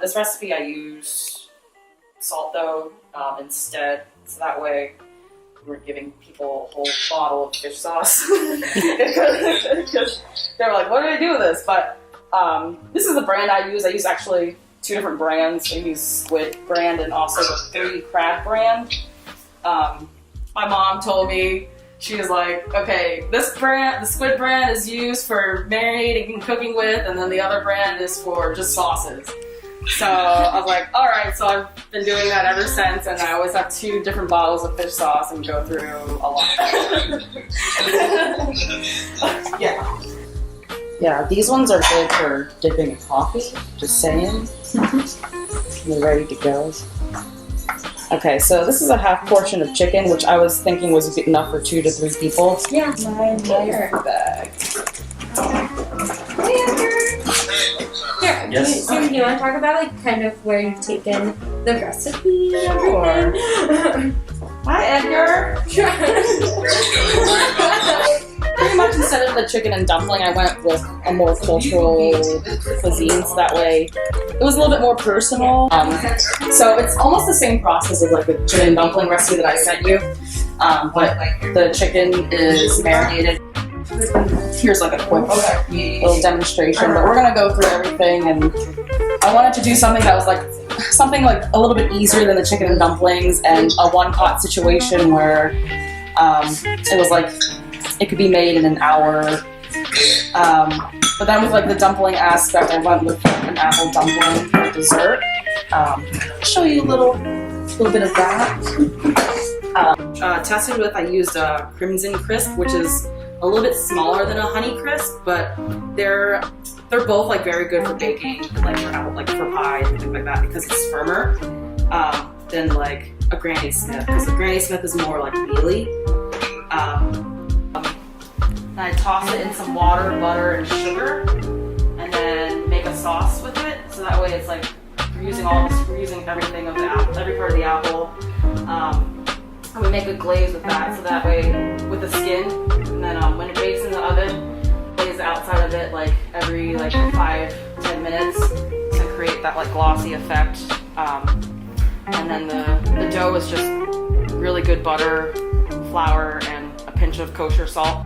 This recipe I use salt dough instead, so that way we're giving people a whole bottle of fish sauce. Because they were like, what do I do with this? But this is the brand I use. I use actually 2 different brands. I use Squid brand and also the 3 Crab brand. My mom told me, she was like, okay, this brand, the Squid brand, is used for marinating and cooking with, and then the other brand is for just sauces. So I was like, all right, so I've been doing that ever since, and I always have 2 different bottles of fish sauce and go through a lot. Yeah. Yeah, these ones are good for dipping in coffee, just saying. They're ready to go. Okay, so this is a half portion of chicken, which I was thinking was enough for 2 to 3 people. Yeah, my bag. Here, Yes. do you want to talk about like kind of where you've taken the recipe and everything? Hi, Edgar. Pretty much instead of the chicken and dumpling, I went with a more cultural cuisine, so that way it was a little bit more personal. So it's almost the same process as like the chicken and dumpling recipe that I sent you, but the chicken is marinated. Here's like a quick little demonstration, but we're gonna go through everything, and I wanted to do something that was like something like a little bit easier than the chicken and dumplings, and a one-pot situation where it was like it could be made in an hour. But then with like the dumpling aspect, I went with an apple dumpling for dessert. I'll show you a little bit of that. Tested with, I used a Crimson Crisp, which is a little bit smaller than a Honey Crisp, but they're both like very good for baking, like for pie and things like that, because it's firmer than like a Granny Smith, because the Granny Smith is more like mealy. I toss it in some water, butter, and sugar, and then make a sauce with it. So that way, it's like we're using everything of the apple, every part of the apple. And we make a glaze with that. So that way, with the skin, and then when it bakes in the oven, glaze the outside of it like every 5-10 minutes to create that like glossy effect. And then the dough is just really good butter, flour, and a pinch of kosher salt.